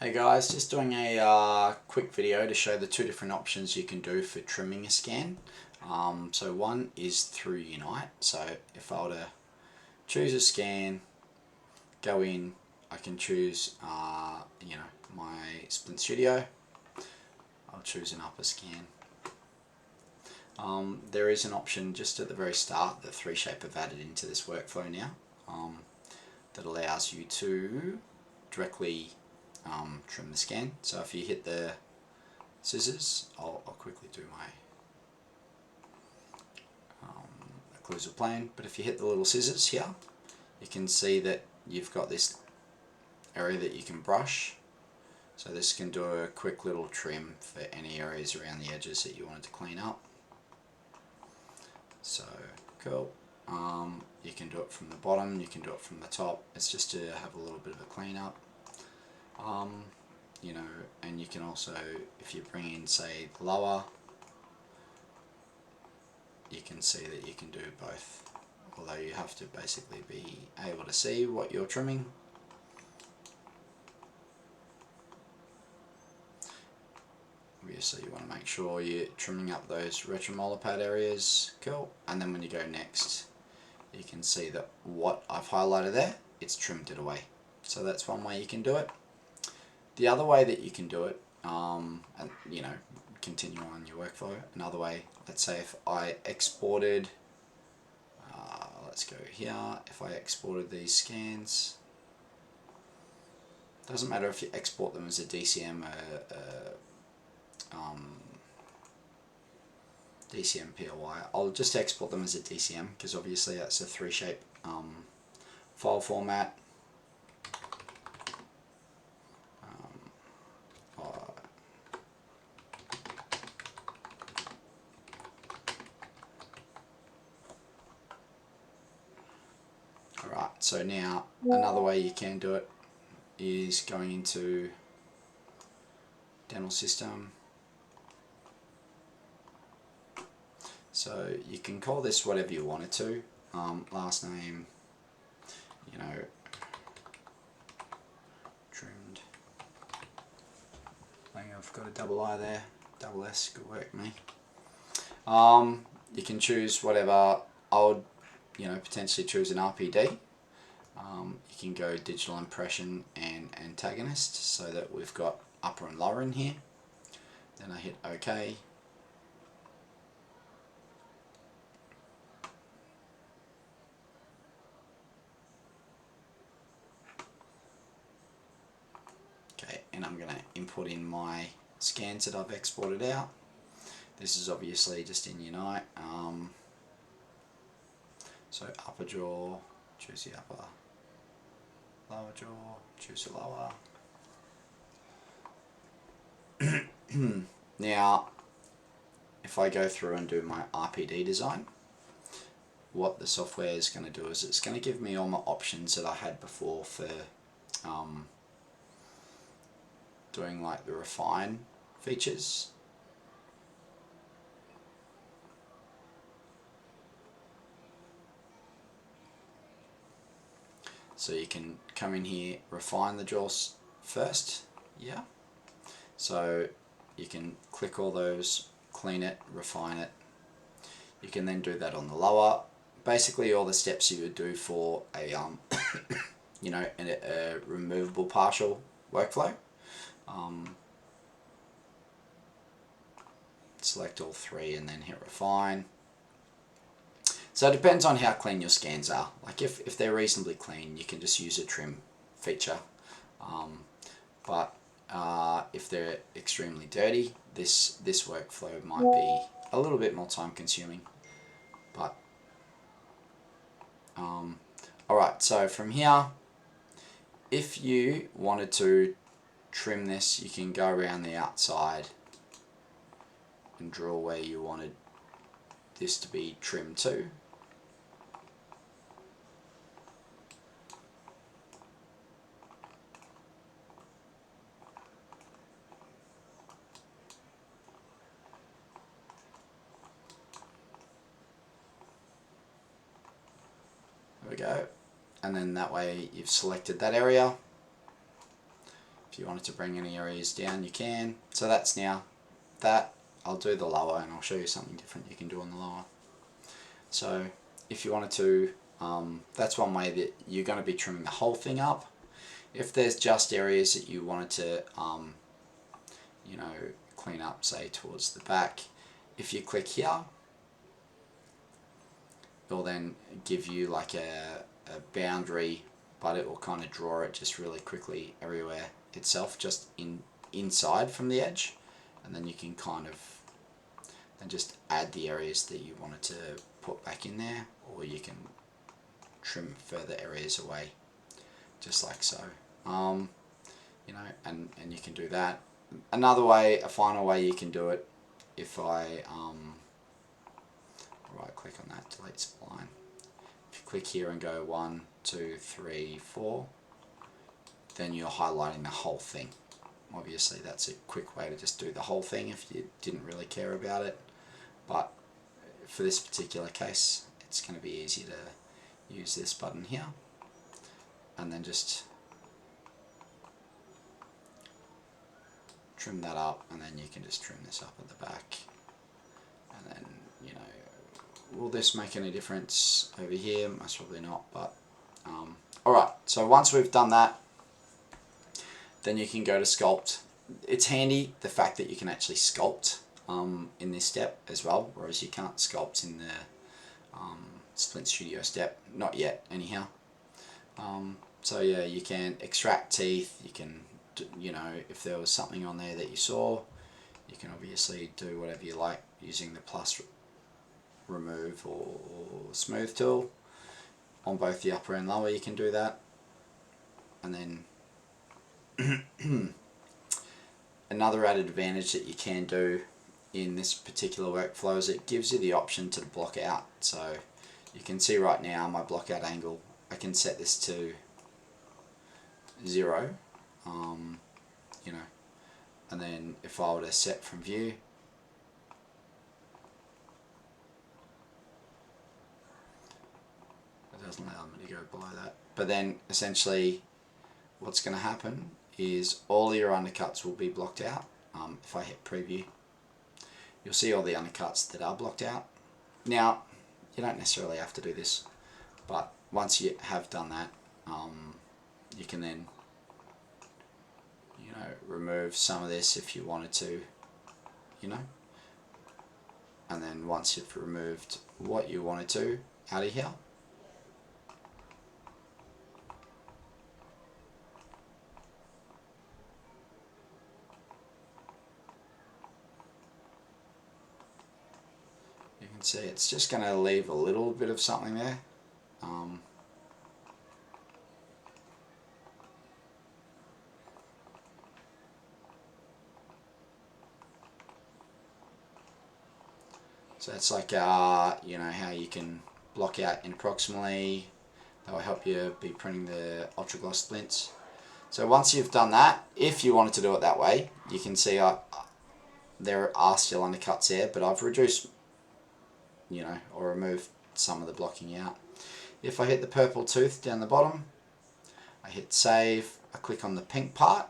Hey guys, just doing a quick video to show the two different options you can do for trimming a scan. So one is through Unite. So if I were to choose a scan, go in, I can choose my Splint Studio. I'll choose an upper scan. There is an option just at the very start that 3Shape have added into this workflow now that allows you to directly trim the scan. So if you hit the scissors, I'll quickly do my occlusal plane, but if you hit the little scissors here, you can see that you've got this area that you can brush. So this can do a quick little trim for any areas around the edges that you wanted to clean up. So cool. You can do it from the bottom, you can do it from the top. It's just to have a little bit of a clean up. And you can also, if you bring in say lower, you can see that you can do both, although you have to basically be able to see what you're trimming. Obviously you want to make sure you're trimming up those retromolar pad areas. Cool. And then when you go next, you can see that what I've highlighted there, it's trimmed it away. So that's one way you can do it. The other way that you can do it, and continue on your workflow, another way, let's say if I exported, let's go here, if I exported these scans, doesn't matter if you export them as a DCM, DCM POI, I'll just export them as a DCM because obviously that's a 3Shape file format. Alright, so now another way you can do it is going into dental system. So you can call this whatever you want it to. Last name, trimmed. I think I've got a double I there, double S, good work me. You can choose whatever. I would potentially choose an RPD. You can go digital impression and antagonist so that we've got upper and lower in here. Then I hit OK. Okay, and I'm going to import in my scans that I've exported out. This is obviously just in Unite. So upper jaw, choose the upper, lower jaw, choose the lower. Now, if I go through and do my RPD design, what the software is going to do is it's going to give me all my options that I had before for doing like the refine features. So you can come in here, refine the jaws first, yeah. So you can click all those, clean it, refine it. You can then do that on the lower. Basically all the steps you would do for a a removable partial workflow. Select all three and then hit refine. So it depends on how clean your scans are. Like if they're reasonably clean, you can just use a trim feature. But if they're extremely dirty, this workflow might be a little bit more time consuming. But alright, so from here, if you wanted to trim this, you can go around the outside and draw where you wanted this to be trimmed to. There we go, and then that way you've selected that area. If If you wanted to bring any areas down, you can. So that's now that. I'll do the lower and I'll show you something different you can do on the lower. So if you wanted to, that's one way that you're going to be trimming the whole thing up. If there's just areas that you wanted to, you know, clean up, say towards the back, if you click here, it'll then give you like a boundary, but it will kind of draw it just really quickly everywhere itself, just inside from the edge, and then you can kind of then just add the areas that you wanted to put back in there, or you can trim further areas away just like so. You know, and you can do that. Another way, a final way you can do it, if I right click on that, delete spline. If you click here and go 1, 2, 3, 4, then you're highlighting the whole thing. Obviously that's a quick way to just do the whole thing if you didn't really care about it, but for this particular case it's going to be easy to use this button here, and then just trim that up, and then you can just trim this up at the back. And then, you know, will this make any difference over here? Most probably not, but alright, so once we've done that, then you can go to sculpt. It's handy the fact that you can actually sculpt in this step as well, whereas you can't sculpt in the Splint Studio step, not yet anyhow. So yeah, you can extract teeth, you can, you know, if there was something on there that you saw, you can obviously do whatever you like using the plus remove or smooth tool. On both the upper and lower you can do that. And then another added advantage that you can do in this particular workflow is it gives you the option to block out. So you can see right now my block out angle, I can set this to 0, you know, and then if I were to set from view, it doesn't allow me to go below that. But then essentially what's going to happen is all your undercuts will be blocked out. If I hit preview, you'll see all the undercuts that are blocked out. Now you don't necessarily have to do this, but once you have done that, you can then, you know, remove some of this if you wanted to, you know, and then once you've removed what you wanted to out of here, you can see it's just going to leave a little bit of something there. So it's like, you know, how you can block out approximately. That will help you be printing the ultra gloss splints. So once you've done that, if you wanted to do it that way, you can see there are still undercuts there, but I've reduced, you know, or removed some of the blocking out. If I hit the purple tooth down the bottom, I hit save, I click on the pink part,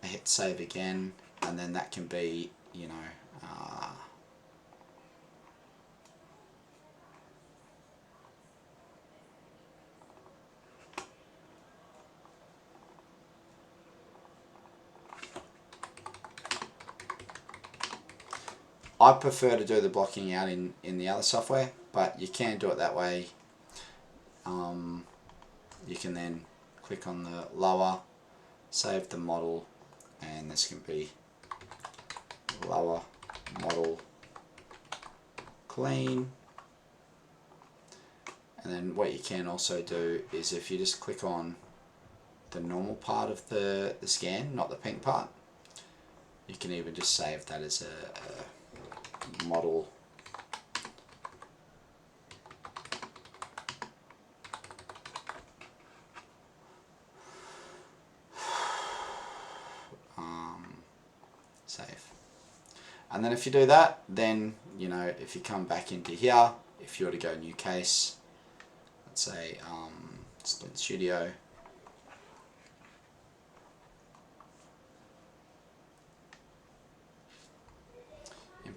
I hit save again, and then that can be, you know, I prefer to do the blocking out in the other software, but you can do it that way. You can then click on the lower, save the model, and this can be lower model clean. And then what you can also do is if you just click on the normal part of the scan, not the pink part, you can even just save that as a model save. And then if you do that, then, you know, if you come back into here, if you were to go new case, let's say Splint Studio,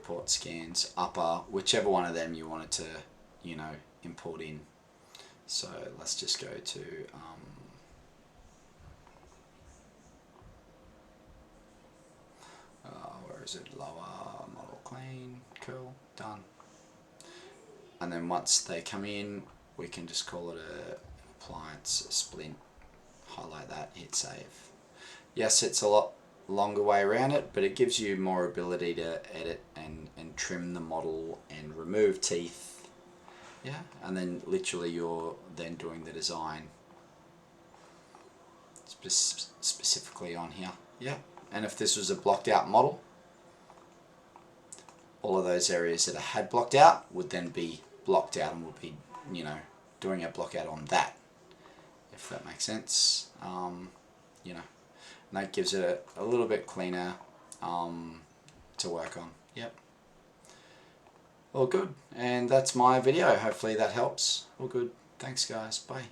import scans, upper, whichever one of them you wanted to, you know, import in. So let's just go to where is it? Lower, model clean, cool, done. And then once they come in, we can just call it a appliance, a splint, highlight that, hit save. Yes, it's a lot longer way around it, but it gives you more ability to edit and trim the model and remove teeth. Yeah, and then literally you're then doing the design specifically on here. Yeah, and if this was a blocked out model, all of those areas that I had blocked out would then be blocked out and would be, you know, doing a block out on that, if that makes sense. You know, and that gives it a little bit cleaner to work on. Yep. All good, and that's my video. Hopefully that helps. All good. Thanks guys, bye.